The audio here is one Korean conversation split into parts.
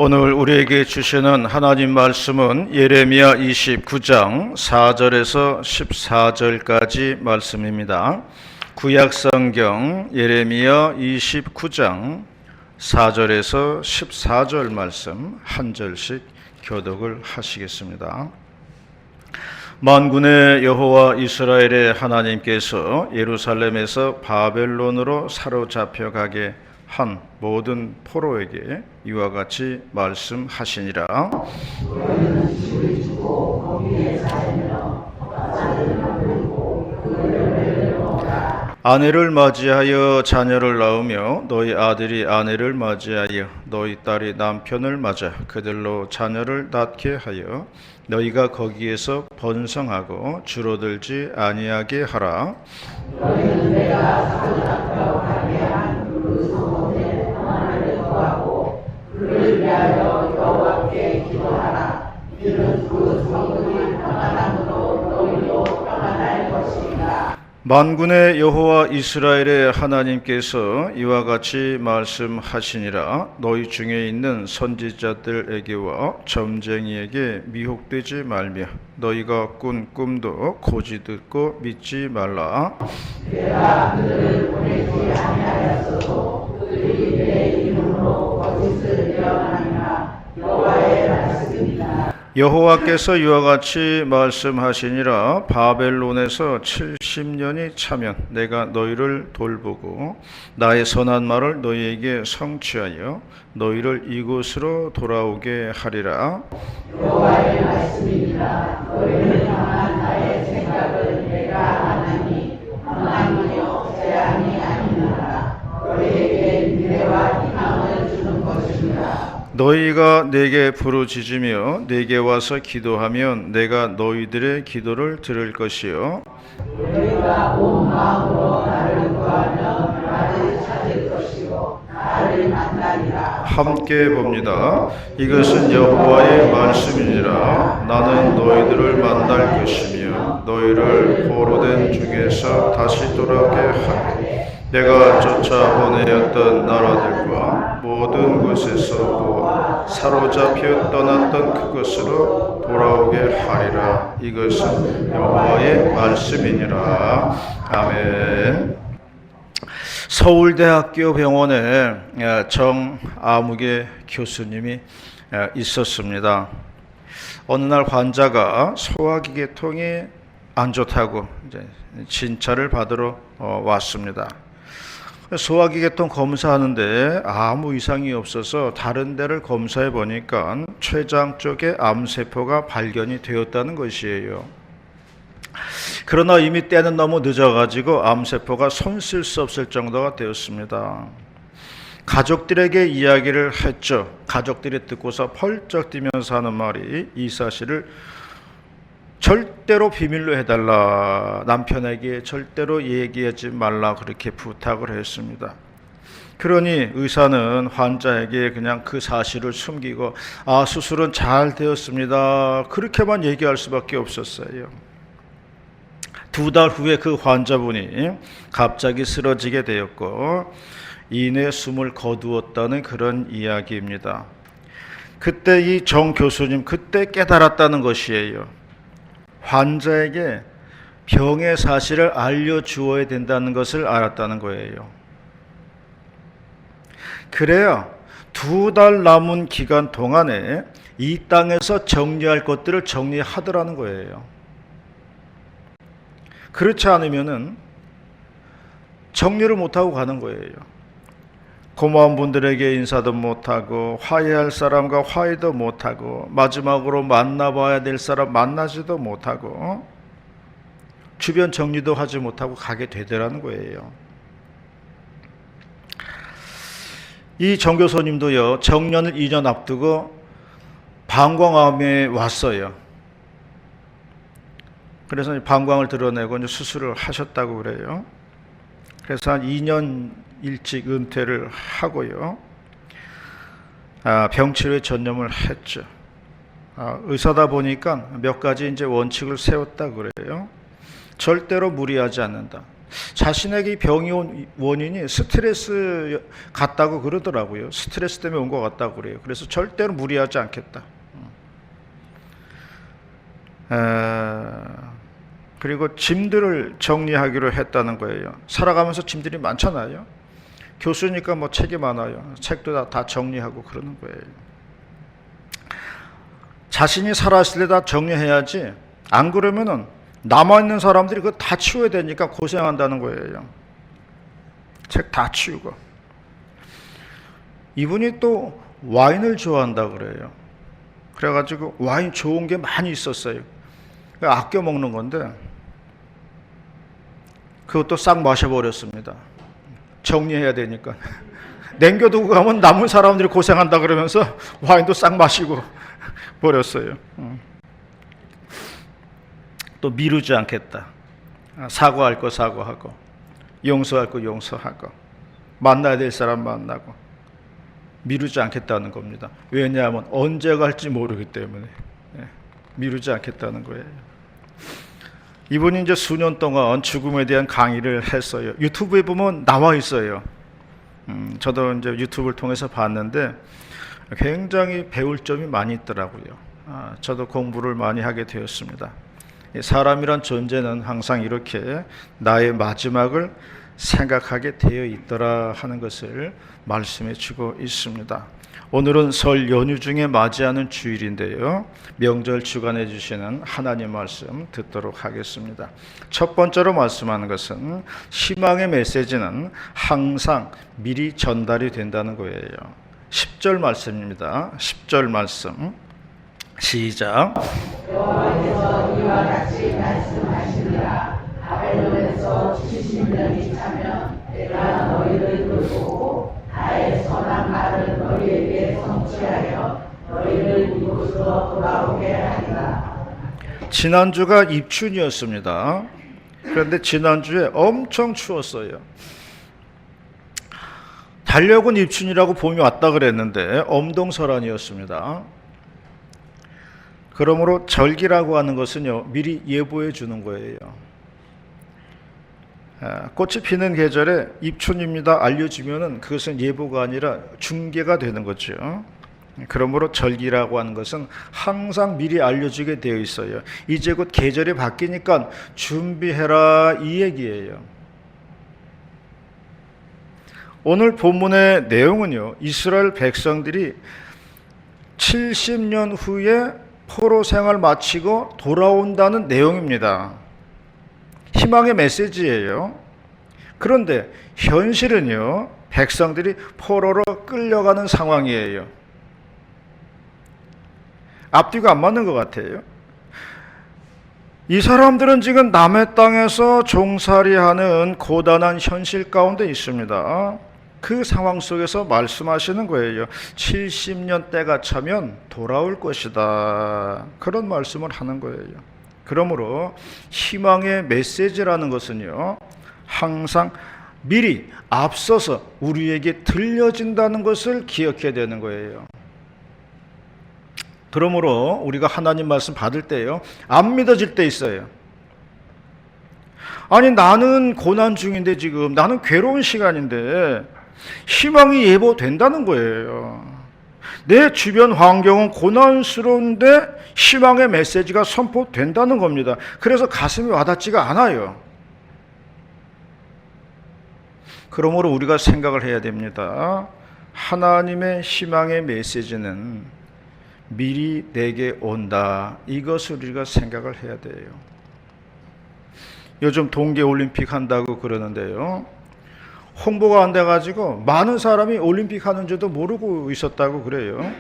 오늘 우리에게 주시는 하나님 말씀은 예레미야 29장 4절에서 14절까지 말씀입니다. 구약성경 예레미야 29장 4절에서 14절 말씀 한 절씩 교독을 하시겠습니다. 만군의 여호와 이스라엘의 하나님께서 예루살렘에서 바벨론으로 사로잡혀가게 한 모든 포로에게 이와 같이 말씀하시니라. 아내를 맞이하여 자녀를 낳으며 너희 아들이 아내를 맞이하여 너희 딸이 남편을 맞아 그들로 자녀를 낳게 하여 너희가 거기에서 번성하고 줄어들지 아니하게 하라. 너희는 내가 사로잡혀 가게 한 그 성읍의 평안을 구하고 그를 위하여 여호와께 기도하라. 이는 그 성읍이 평안함으로 너희도 평안할 것이니라. 만군의 여호와 이스라엘의 하나님께서 이와 같이 말씀하시니라. 너희 중에 있는 선지자들에게와 점쟁이에게 미혹되지 말며 너희가 꾼 꿈도 고지 듣고 믿지 말라. 내가 그들을 보내지 아니하였어도 그들이 내 이름으로 거짓을 예언하니라. 여호와의 말씀이다. 여호와께서 이와 같이 말씀하시니라. 바벨론에서 70년이 차면 내가 너희를 돌보고 나의 선한 말을 너희에게 성취하여 너희를 이곳으로 돌아오게 하리라. 여호와의 말씀이니라. 너희를 향한 나의 생각을 내가 아나니 평안이요 재앙이 아니니라. 너희에게 미래와 희망을 주는 것이니라. 너희가 내게 부르짖으며 내게 와서 기도하면 내가 너희들의 기도를 들을 것이요 너희가 온 마음으로 나를 구하면 나를 찾을 것이요 나를 만나리라. 함께 봅니다. 이것은 여호와의 말씀이니라. 나는 너희들을 만날 것이며 너희를 포로된 중에서 다시 돌아오게 하되 내가 쫓아보내었던 나라들과 모든 곳에서 사로잡혀 떠났던 그곳으로 돌아오게 하리라. 이것은 여호와의 말씀이니라. 아멘. 서울대학교 병원에 정아무개 교수님이 있었습니다. 어느 날 환자가 소화기계통이 안 좋다고 이제 진찰을 받으러 왔습니다. 소화기계통 검사하는데 아무 이상이 없어서 다른 데를 검사해 보니까 췌장 쪽에 암세포가 발견이 되었다는 것이에요. 그러나 이미 때는 너무 늦어가지고 암세포가 손 쓸 수 없을 정도가 되었습니다. 가족들에게 이야기를 했죠. 가족들이 듣고서 펄쩍 뛰면서 하는 말이 이 사실을 절대로 비밀로 해달라. 남편에게 절대로 얘기하지 말라. 그렇게 부탁을 했습니다. 그러니 의사는 환자에게 그냥 그 사실을 숨기고 수술은 잘 되었습니다. 그렇게만 얘기할 수밖에 없었어요. 2달 후에 그 환자분이 갑자기 쓰러지게 되었고 이내 숨을 거두었다는 그런 이야기입니다. 그때 이 정 교수님 그때 깨달았다는 것이에요. 환자에게 병의 사실을 알려주어야 된다는 것을 알았다는 거예요. 그래야 2달 남은 기간 동안에 이 땅에서 정리할 것들을 정리하더라는 거예요. 그렇지 않으면은 정리를 못하고 가는 거예요. 고마운 분들에게 인사도 못하고 화해할 사람과 화해도 못하고 마지막으로 만나봐야 될 사람 만나지도 못하고 주변 정리도 하지 못하고 가게 되더라는 거예요. 이 정교사님도요, 정년을 2년 앞두고 방광암에 왔어요. 그래서 방광을 드러내고 이제 수술을 하셨다고 그래요. 그래서 한 2년 일찍 은퇴를 하고요. 병치료에 전념을 했죠. 의사다 보니까 몇 가지 이제 원칙을 세웠다 그래요. 절대로 무리하지 않는다. 자신에게 병이 온 원인이 스트레스 같다고 그러더라고요. 스트레스 때문에 온 것 같다고 그래요. 그래서 절대로 무리하지 않겠다. 그리고 짐들을 정리하기로 했다는 거예요. 살아가면서 짐들이 많잖아요. 교수니까 뭐 책이 많아요. 책도 다 정리하고 그러는 거예요. 자신이 살아있을 때 다 정리해야지, 안 그러면은 남아있는 사람들이 그거 다 치워야 되니까 고생한다는 거예요. 책 다 치우고. 이분이 또 와인을 좋아한다 그래요. 그래가지고 와인 좋은 게 많이 있었어요. 아껴 먹는 건데 그것도 싹 마셔버렸습니다. 정리해야 되니까. 남겨두고 가면 남은 사람들이 고생한다 그러면서 와인도 싹 마시고 버렸어요. 또 미루지 않겠다. 사과할 거 사과하고, 용서할 거 용서하고, 만나야 될 사람 만나고, 미루지 않겠다는 겁니다. 왜냐하면 언제 갈지 모르기 때문에 미루지 않겠다는 거예요. 이분이 이제 수년 동안 죽음에 대한 강의를 했어요. 유튜브에 보면 나와 있어요. 저도 이제 유튜브를 통해서 봤는데 굉장히 배울 점이 많이 있더라고요. 저도 공부를 많이 하게 되었습니다. 사람이란 존재는 항상 이렇게 나의 마지막을 생각하게 되어 있더라 하는 것을 말씀해 주고 있습니다. 오늘은 설 연휴 중에 맞이하는 주일인데요. 명절 주간해 주시는 하나님 말씀 듣도록 하겠습니다. 첫 번째로 말씀하는 것은 희망의 메시지는 항상 미리 전달이 된다는 거예요. 10절 말씀입니다. 10절 말씀 시작. 여호와께서 이와 같이 말씀하시니라. 바벨론에서 70년이 차면 내가 너희를 돌보고 나의 선한 말을 너희에게 성취하여 너희를 이곳으로 돌아오게 하리라. 지난주가 입춘이었습니다. 그런데 지난주에 엄청 추웠어요. 달력은 입춘이라고 봄이 왔다 그랬는데 엄동설한이었습니다. 그러므로 절기라고 하는 것은요, 미리 예보해 주는 거예요. 꽃이 피는 계절에 입춘입니다 알려주면은 그것은 예보가 아니라 중계가 되는 거죠. 그러므로 절기라고 하는 것은 항상 미리 알려주게 되어 있어요. 이제 곧 계절이 바뀌니까 준비해라 이 얘기예요. 오늘 본문의 내용은요, 이스라엘 백성들이 70년 후에 포로 생활 마치고 돌아온다는 내용입니다. 희망의 메시지예요. 그런데 현실은요, 백성들이 포로로 끌려가는 상황이에요. 앞뒤가 안 맞는 것 같아요. 이 사람들은 지금 남의 땅에서 종살이하는 고단한 현실 가운데 있습니다. 그 상황 속에서 말씀하시는 거예요. 70년 때가 차면 돌아올 것이다. 그런 말씀을 하는 거예요. 그러므로 희망의 메시지라는 것은요, 항상 미리 앞서서 우리에게 들려진다는 것을 기억해야 되는 거예요. 그러므로 우리가 하나님 말씀 받을 때요, 안 믿어질 때 있어요. 아니 나는 고난 중인데, 지금 나는 괴로운 시간인데 희망이 예보된다는 거예요. 내 주변 환경은 고난스러운데 희망의 메시지가 선포된다는 겁니다. 그래서 가슴이 와닿지가 않아요. 그러므로 우리가 생각을 해야 됩니다. 하나님의 희망의 메시지는 미리 내게 온다. 이것을 우리가 생각을 해야 돼요. 요즘 동계올림픽 한다고 그러는데요, 홍보가 안 돼가지고 많은 사람이 올림픽 하는지도 모르고 있었다고 그래요.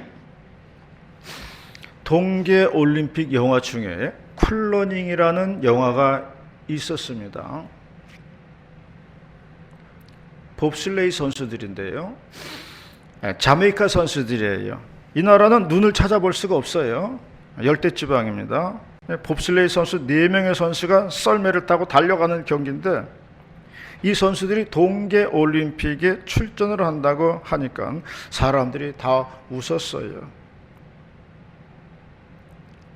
동계올림픽 영화 중에 쿨러닝이라는 영화가 있었습니다. 봅슬레이 선수들인데요, 자메이카 선수들이에요. 이 나라는 눈을 찾아볼 수가 없어요. 열대지방입니다. 봅슬레이 선수 4명의 선수가 썰매를 타고 달려가는 경기인데, 이 선수들이 동계올림픽에 출전을 한다고 하니까 사람들이 다 웃었어요.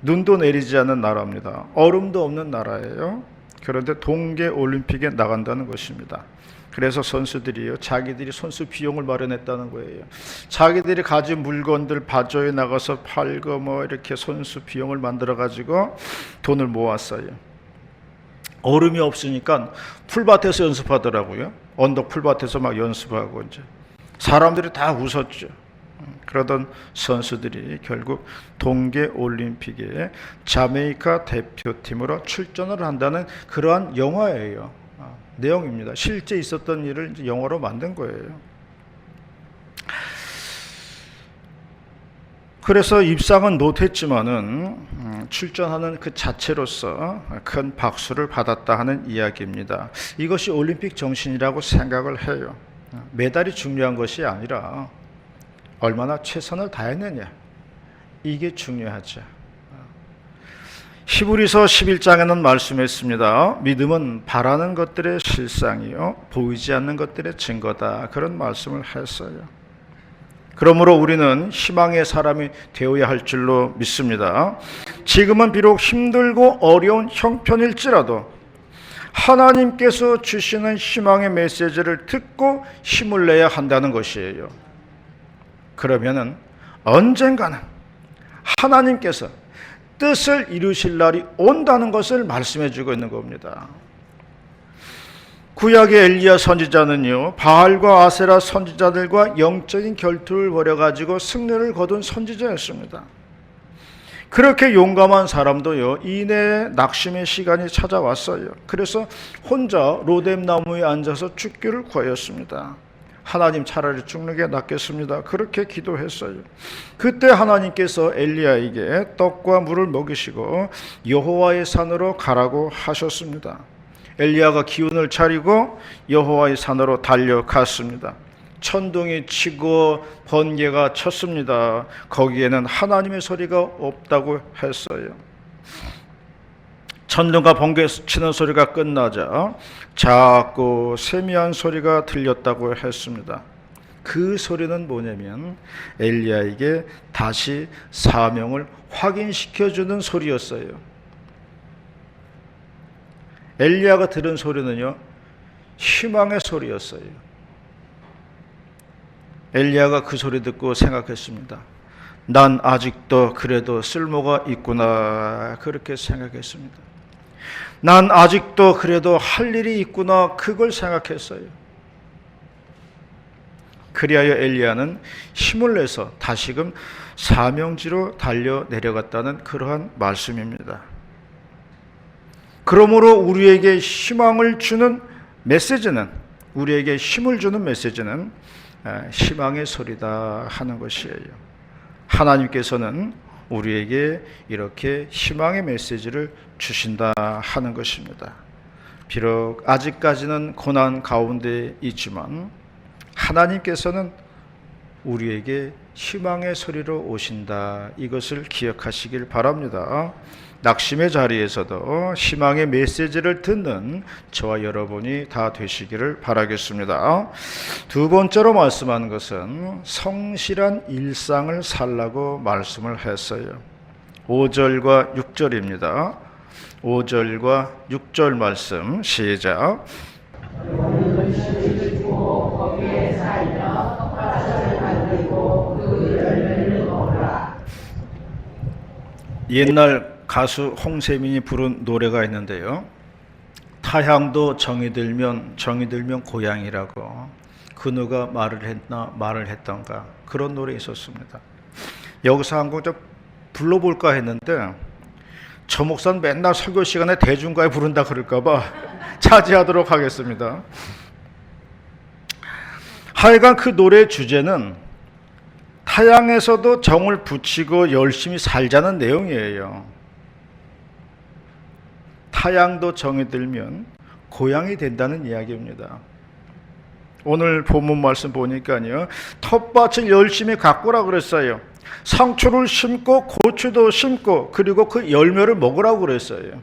눈도 내리지 않는 나라입니다. 얼음도 없는 나라예요. 그런데 동계 올림픽에 나간다는 것입니다. 그래서 선수들이요, 자기들이 선수 비용을 마련했다는 거예요. 자기들이 가진 물건들 바조에 나가서 팔고 뭐 이렇게 선수 비용을 만들어 가지고 돈을 모았어요. 얼음이 없으니까 풀밭에서 연습하더라고요. 언덕 풀밭에서 막 연습하고 이제 사람들이 다 웃었죠. 그러던 선수들이 결국 동계 올림픽에 자메이카 대표팀으로 출전을 한다는 그러한 영화예요. 내용입니다. 실제 있었던 일을 이제 영화로 만든 거예요. 그래서 입상은 못했지만은 출전하는 그 자체로서 큰 박수를 받았다 하는 이야기입니다. 이것이 올림픽 정신이라고 생각을 해요. 메달이 중요한 것이 아니라 얼마나 최선을 다했느냐, 이게 중요하죠. 히브리서 11장에는 말씀했습니다. 믿음은 바라는 것들의 실상이요 보이지 않는 것들의 증거다, 그런 말씀을 했어요. 그러므로 우리는 희망의 사람이 되어야 할 줄로 믿습니다. 지금은 비록 힘들고 어려운 형편일지라도 하나님께서 주시는 희망의 메시지를 듣고 힘을 내야 한다는 것이에요. 그러면은 언젠가는 하나님께서 뜻을 이루실 날이 온다는 것을 말씀해 주고 있는 겁니다. 구약의 엘리야 선지자는요, 바알과 아세라 선지자들과 영적인 결투를 벌여가지고 승리를 거둔 선지자였습니다. 그렇게 용감한 사람도요, 이내에 낙심의 시간이 찾아왔어요. 그래서 혼자 로뎀 나무에 앉아서 죽기를 구하였습니다. 하나님, 차라리 죽는 게 낫겠습니다. 그렇게 기도했어요. 그때 하나님께서 엘리야에게 떡과 물을 먹이시고 여호와의 산으로 가라고 하셨습니다. 엘리야가 기운을 차리고 여호와의 산으로 달려갔습니다. 천둥이 치고 번개가 쳤습니다. 거기에는 하나님의 소리가 없다고 했어요. 천둥과 번개 치는 소리가 끝나자 작고 세미한 소리가 들렸다고 했습니다. 그 소리는 뭐냐면 엘리야에게 다시 사명을 확인시켜주는 소리였어요. 엘리야가 들은 소리는요, 희망의 소리였어요. 엘리야가 그 소리 듣고 생각했습니다. 난 아직도 그래도 쓸모가 있구나, 그렇게 생각했습니다. 난 아직도 그래도 할 일이 있구나, 그걸 생각했어요. 그리하여 엘리야는 힘을 내서 다시금 사명지로 달려 내려갔다는 그러한 말씀입니다. 그러므로 우리에게 희망을 주는 메시지는, 우리에게 힘을 주는 메시지는 희망의 소리다 하는 것이에요. 하나님께서는 우리에게 이렇게 희망의 메시지를 주신다 하는 것입니다. 비록 아직까지는 고난 가운데 있지만 하나님께서는 우리에게 희망의 소리로 오신다, 이것을 기억하시길 바랍니다. 낙심의 자리에서도 희망의 메시지를 듣는 저와 여러분이 다 되시기를 바라겠습니다. 두 번째로 말씀하는 것은 성실한 일상을 살라고 말씀을 했어요. 5절과 6절입니다. 5절과 6절 말씀 시작. 옛날 가수 홍세민이 부른 노래가 있는데요. 타향도 정이 들면 고향이라고, 그 누가 말을 했던가, 그런 노래 있었습니다. 여기서 한 곡 좀 불러볼까 했는데 저 목사는 맨날 설교 시간에 대중가에 부른다 그럴까봐 자제하도록 하겠습니다. 하여간 그 노래의 주제는 타향에서도 정을 붙이고 열심히 살자는 내용이에요. 타향도 정이 들면 고향이 된다는 이야기입니다. 오늘 본문 말씀 보니까요, 텃밭을 열심히 가꾸라 그랬어요. 상추를 심고 고추도 심고 그리고 그 열매를 먹으라고 그랬어요.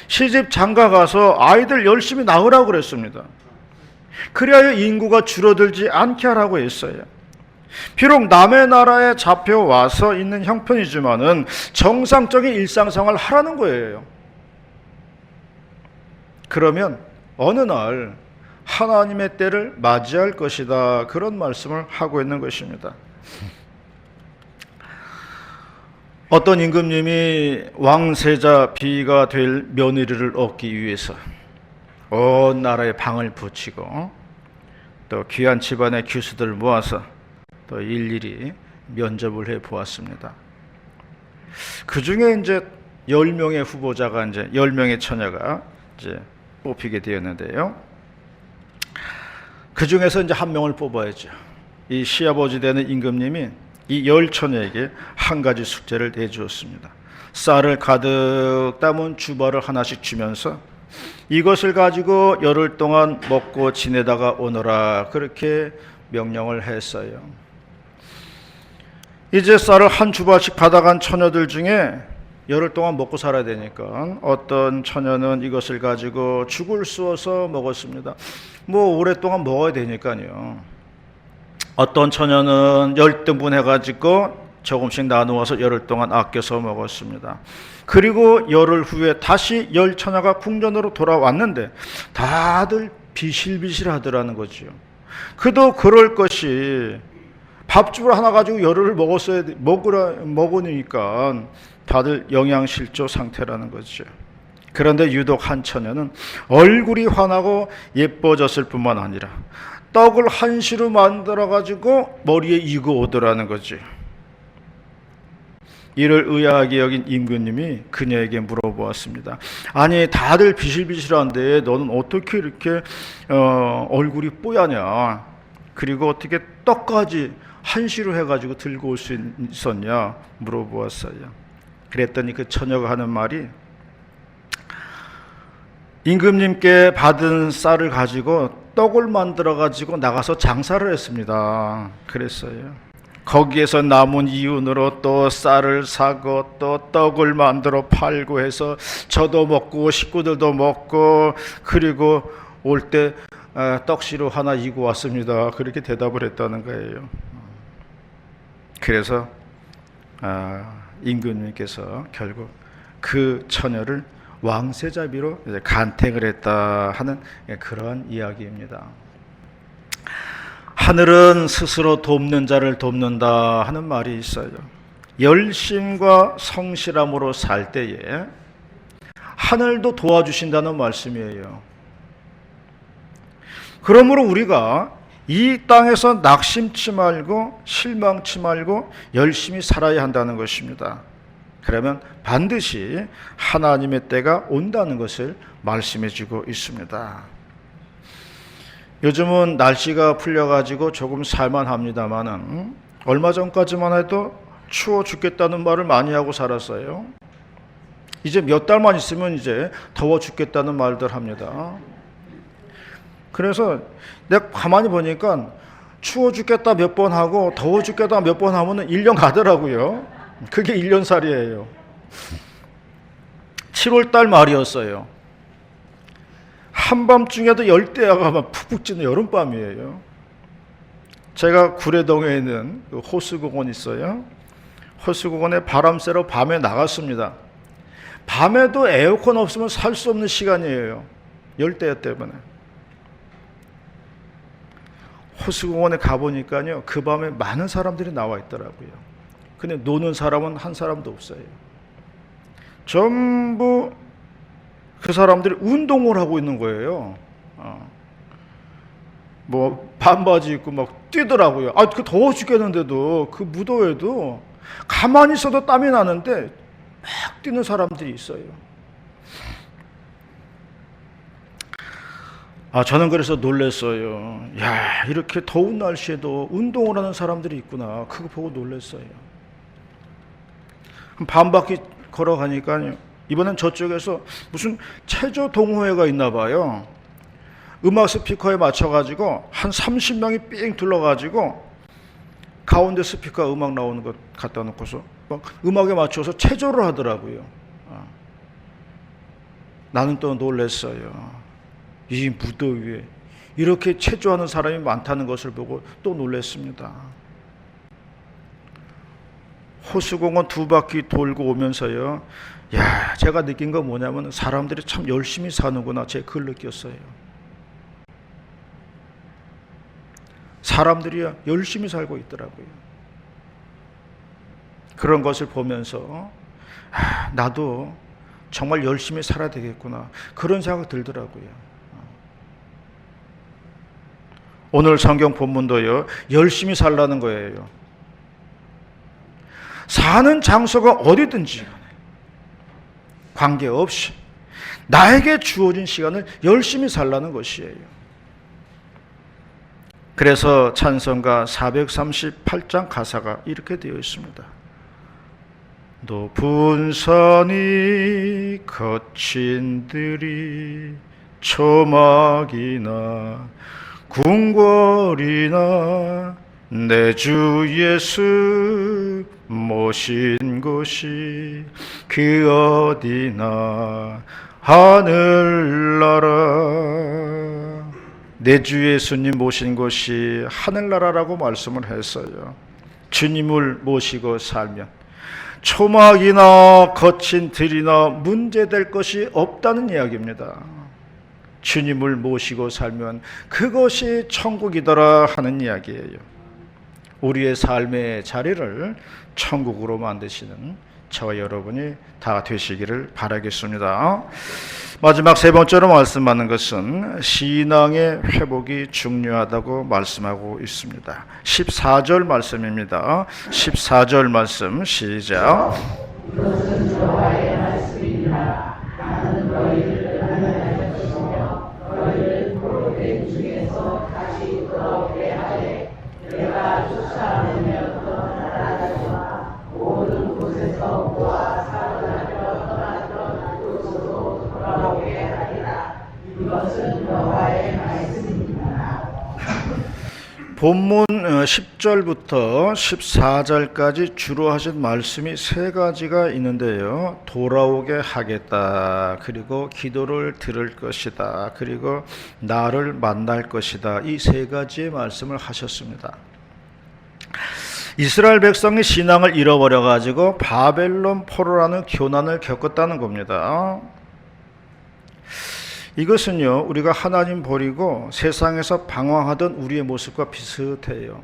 시집 장가 가서 아이들 열심히 낳으라고 그랬습니다. 그래야 인구가 줄어들지 않게 하라고 했어요. 비록 남의 나라에 잡혀와서 있는 형편이지만은 정상적인 일상생활을 하라는 거예요. 그러면 어느 날 하나님의 때를 맞이할 것이다. 그런 말씀을 하고 있는 것입니다. 어떤 임금님이 왕세자 비가 될 며느리를 얻기 위해서 온 나라에 방을 붙이고 또 귀한 집안의 귀수들 모아서 또 일일이 면접을 해 보았습니다. 그 중에 이제 10명의 후보자가 이제 10명의 처녀가 이제 뽑히게 되었는데요. 그 중에서 이제 한 명을 뽑아야죠. 이 시아버지 되는 임금님이 이 10처녀에게 한 가지 숙제를 내주었습니다. 쌀을 가득 담은 주벌을 하나씩 주면서 이것을 가지고 열흘 동안 먹고 지내다가 오너라, 그렇게 명령을 했어요. 이제 쌀을 한 주발씩 받아간 처녀들 중에 열흘 동안 먹고 살아야 되니까 어떤 처녀는 이것을 가지고 죽을 쑤어서 먹었습니다. 뭐 오랫동안 먹어야 되니까요. 어떤 처녀는 10등분 해가지고 조금씩 나누어서 열흘 동안 아껴서 먹었습니다. 그리고 열흘 후에 다시 10처녀가 궁전으로 돌아왔는데 다들 비실비실하더라는 거죠. 그도 그럴 것이 밥집을 하나 가지고 열흘을 먹으니까 다들 영양실조 상태라는 거죠. 그런데 유독 한 처녀는 얼굴이 환하고 예뻐졌을 뿐만 아니라 떡을 한시로 만들어 가지고 머리에 이고 오더라는 거죠. 이를 의아하게 여긴 임금님이 그녀에게 물어보았습니다. 아니, 다들 비실비실한데 너는 어떻게 이렇게 얼굴이 뽀얗냐? 그리고 어떻게 떡까지 한시로 해가지고 들고 올 수 있었냐? 물어보았어요. 그랬더니 그 처녀가 하는 말이, 임금님께 받은 쌀을 가지고 떡을 만들어 가지고 나가서 장사를 했습니다. 그랬어요. 거기에서 남은 이윤으로 또 쌀을 사고 또 떡을 만들어 팔고 해서 저도 먹고 식구들도 먹고, 그리고 올 때 떡시로 하나 이고 왔습니다. 그렇게 대답을 했다는 거예요. 그래서 임금님께서 결국 그 처녀를 왕세자비로 이제 간택을 했다 하는 그러한 이야기입니다. 하늘은 스스로 돕는 자를 돕는다 하는 말이 있어요. 열심과 성실함으로 살 때에 하늘도 도와주신다는 말씀이에요. 그러므로 우리가 이 땅에서 낙심치 말고 실망치 말고 열심히 살아야 한다는 것입니다. 그러면 반드시 하나님의 때가 온다는 것을 말씀해 주고 있습니다. 요즘은 날씨가 풀려가지고 조금 살만합니다만은 얼마 전까지만 해도 추워 죽겠다는 말을 많이 하고 살았어요. 이제 몇 달만 있으면 이제 더워 죽겠다는 말들 합니다. 그래서 내가 가만히 보니까 추워 죽겠다 몇 번 하고 더워 죽겠다 몇 번 하면 1년 가더라고요. 그게 1년살이에요. 7월달 말이었어요. 한밤중에도 열대야가 막 푹푹 찌는 여름밤이에요. 제가 구례동에 있는 그 호수공원 있어요. 호수공원에 바람 쐬러 밤에 나갔습니다. 밤에도 에어컨 없으면 살 수 없는 시간이에요. 열대야 때문에. 호수공원에 가보니까요, 그 밤에 많은 사람들이 나와 있더라고요. 근데 노는 사람은 한 사람도 없어요. 전부 그 사람들이 운동을 하고 있는 거예요. 뭐 반바지 입고 막 뛰더라고요. 그 더워 죽겠는데도, 그 무더위에도 가만히 있어도 땀이 나는데 막 뛰는 사람들이 있어요. 저는 그래서 놀랐어요. 야, 이렇게 더운 날씨에도 운동을 하는 사람들이 있구나. 그거 보고 놀랐어요. 반 바퀴 걸어가니까요, 이번엔 저쪽에서 무슨 체조 동호회가 있나 봐요. 음악 스피커에 맞춰가지고 한 30명이 삥 둘러가지고 가운데 스피커 음악 나오는 것 갖다 놓고서 막 음악에 맞춰서 체조를 하더라고요. 나는 또 놀랐어요. 이 무더위에 이렇게 체조하는 사람이 많다는 것을 보고 또 놀랐습니다. 호수공원 2바퀴 돌고 오면서요, 야, 제가 느낀 건 뭐냐면 사람들이 참 열심히 사는구나, 제가 그걸 느꼈어요. 사람들이 열심히 살고 있더라고요. 그런 것을 보면서 나도 정말 열심히 살아야 되겠구나, 그런 생각이 들더라고요. 오늘 성경 본문도요, 열심히 살라는 거예요. 사는 장소가 어디든지 관계없이 나에게 주어진 시간을 열심히 살라는 것이에요. 그래서 찬송가 438장 가사가 이렇게 되어 있습니다. 높은 산이 거친 들이 초막이나 궁궐이나 내 주 예수 모신 곳이 그 어디나 하늘나라. 내 주 예수님 모신 곳이 하늘나라라고 말씀을 했어요. 주님을 모시고 살면 초막이나 거친 들이나 문제될 것이 없다는 이야기입니다. 주님을 모시고 살면 그것이 천국이더라 하는 이야기예요. 우리의 삶의 자리를 천국으로 만드시는 저와 여러분이 다 되시기를 바라겠습니다. 마지막 세 번째로 말씀하는 것은 신앙의 회복이 중요하다고 말씀하고 있습니다. 14절 말씀입니다. 14절 말씀 시작. 이것은 여호와의 말씀이니라. 나는 너희를 하나님의 것이며 너희를 포로된 중에서 다시 돌아오게 하되 내가 쫓아내며 떠나다니와 모든 곳에서 모아 사로잡혀 떠났던 곳으로 돌아오게 하리라. 이것은 여호와의 말씀이니라. 본문 10절부터 14절까지 주로 하신 말씀이 세 가지가 있는데요. 돌아오게 하겠다, 그리고 기도를 들을 것이다, 그리고 나를 만날 것이다. 이 세 가지의 말씀을 하셨습니다. 이스라엘 백성이 신앙을 잃어버려 가지고 바벨론 포로라는 교난을 겪었다는 겁니다. 이것은요, 우리가 하나님 버리고 세상에서 방황하던 우리의 모습과 비슷해요.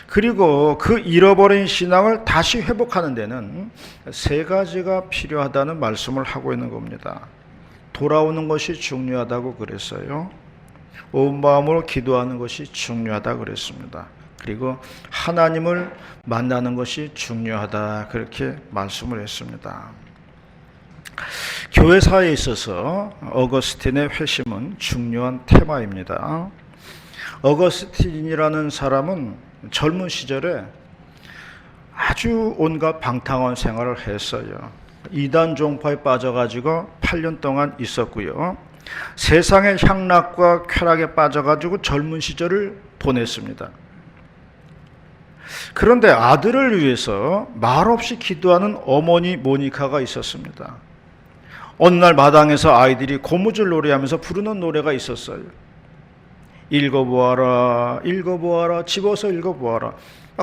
그리고 그 잃어버린 신앙을 다시 회복하는 데는 세 가지가 필요하다는 말씀을 하고 있는 겁니다. 돌아오는 것이 중요하다고 그랬어요. 온 마음으로 기도하는 것이 중요하다고 그랬습니다. 그리고 하나님을 만나는 것이 중요하다, 그렇게 말씀을 했습니다. 교회사에 있어서 어거스틴의 회심은 중요한 테마입니다. 어거스틴이라는 사람은 젊은 시절에 아주 온갖 방탕한 생활을 했어요. 이단 종파에 빠져가지고 8년 동안 있었고요. 세상의 향락과 쾌락에 빠져가지고 젊은 시절을 보냈습니다. 그런데 아들을 위해서 말없이 기도하는 어머니 모니카가 있었습니다. 어느 날 마당에서 아이들이 고무줄 놀이하면서 부르는 노래가 있었어요. 읽어보아라, 읽어보아라, 집어서 읽어보아라.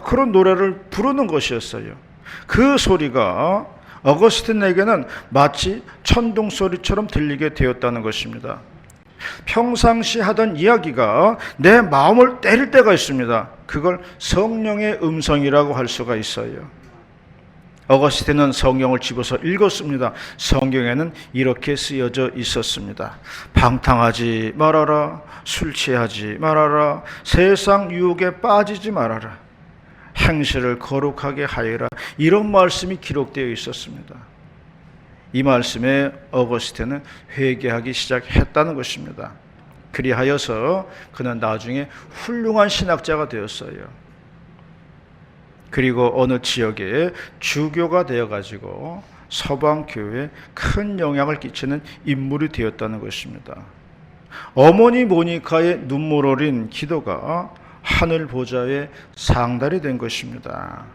그런 노래를 부르는 것이었어요. 그 소리가 어거스틴에게는 마치 천둥 소리처럼 들리게 되었다는 것입니다. 평상시 하던 이야기가 내 마음을 때릴 때가 있습니다. 그걸 성령의 음성이라고 할 수가 있어요. 어거스틴은 성경을 집어서 읽었습니다. 성경에는 이렇게 쓰여져 있었습니다. 방탕하지 말아라, 술 취하지 말아라, 세상 유혹에 빠지지 말아라, 행실을 거룩하게 하여라. 이런 말씀이 기록되어 있었습니다. 이 말씀에 어거스틴은 회개하기 시작했다는 것입니다. 그리하여서 그는 나중에 훌륭한 신학자가 되었어요. 그리고 어느 지역에 주교가 되어가지고 서방교회에 큰 영향을 끼치는 인물이 되었다는 것입니다. 어머니 모니카의 눈물 어린 기도가 하늘 보좌에 상달이 된 것입니다.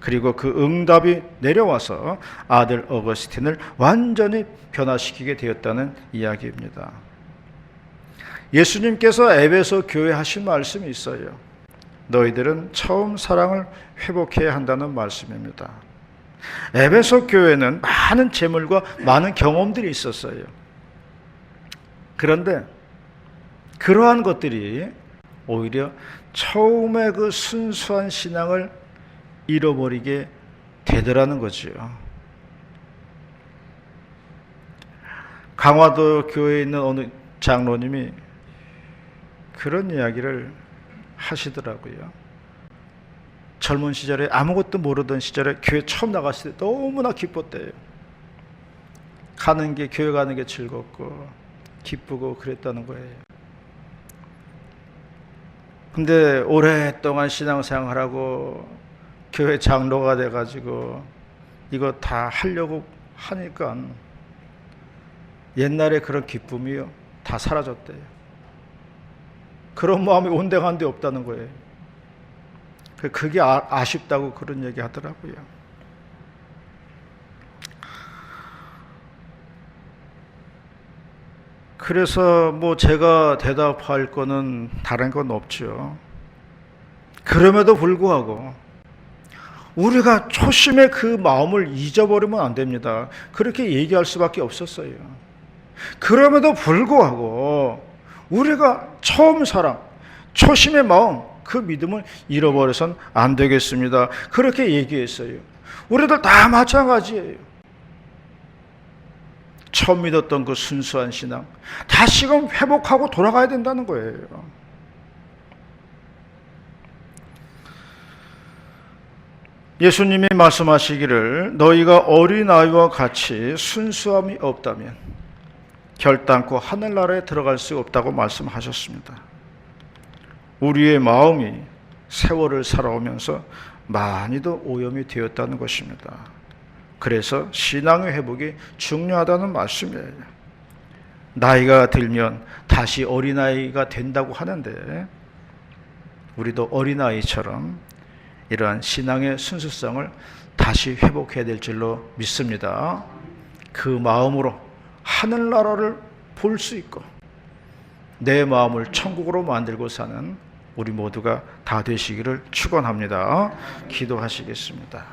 그리고 그 응답이 내려와서 아들 어거스틴을 완전히 변화시키게 되었다는 이야기입니다. 예수님께서 에베소 교회에 하신 말씀이 있어요. 너희들은 처음 사랑을 회복해야 한다는 말씀입니다. 에베소 교회는 많은 재물과 많은 경험들이 있었어요. 그런데 그러한 것들이 오히려 처음에 그 순수한 신앙을 잃어버리게 되더라는 거죠. 강화도 교회에 있는 어느 장로님이 그런 이야기를 하시더라고요. 젊은 시절에 아무것도 모르던 시절에 교회 처음 나갔을 때 너무나 기뻤대요. 교회 가는 게 즐겁고 기쁘고 그랬다는 거예요. 근데 오랫동안 신앙생활하고 교회 장로가 돼가지고 이거 다 하려고 하니까 옛날에 그런 기쁨이요 다 사라졌대요. 그런 마음이 온데간데 없다는 거예요. 그게 아쉽다고 그런 얘기 하더라고요. 그래서 제가 대답할 거는 다른 건 없죠. 그럼에도 불구하고 우리가 초심의 그 마음을 잊어버리면 안 됩니다. 그렇게 얘기할 수밖에 없었어요. 그럼에도 불구하고 우리가 처음 사랑, 초심의 마음, 그 믿음을 잃어버려서는 안 되겠습니다. 그렇게 얘기했어요. 우리들 다 마찬가지예요. 처음 믿었던 그 순수한 신앙 다시금 회복하고 돌아가야 된다는 거예요. 예수님이 말씀하시기를 너희가 어린아이와 같이 순수함이 없다면 결단코 하늘나라에 들어갈 수 없다고 말씀하셨습니다. 우리의 마음이 세월을 살아오면서 많이도 오염이 되었다는 것입니다. 그래서 신앙의 회복이 중요하다는 말씀이에요. 나이가 들면 다시 어린아이가 된다고 하는데 우리도 어린아이처럼 이러한 신앙의 순수성을 다시 회복해야 될 줄로 믿습니다. 그 마음으로 하늘나라를 볼 수 있고 내 마음을 천국으로 만들고 사는 우리 모두가 다 되시기를 축원합니다. 기도하시겠습니다.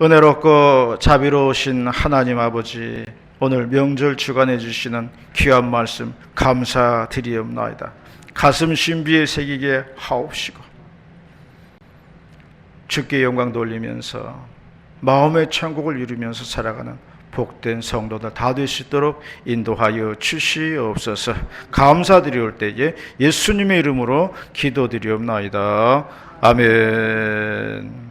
은혜롭고 자비로우신 하나님 아버지, 오늘 명절 주관해 주시는 귀한 말씀 감사드리옵나이다. 가슴 신비에 새기게 하옵시고 주께 영광 돌리면서 마음의 천국을 이루면서 살아가는 복된 성도들 다 될 수 있도록 인도하여 주시옵소서. 감사드리올 때에 예수님의 이름으로 기도드리옵나이다. 아멘.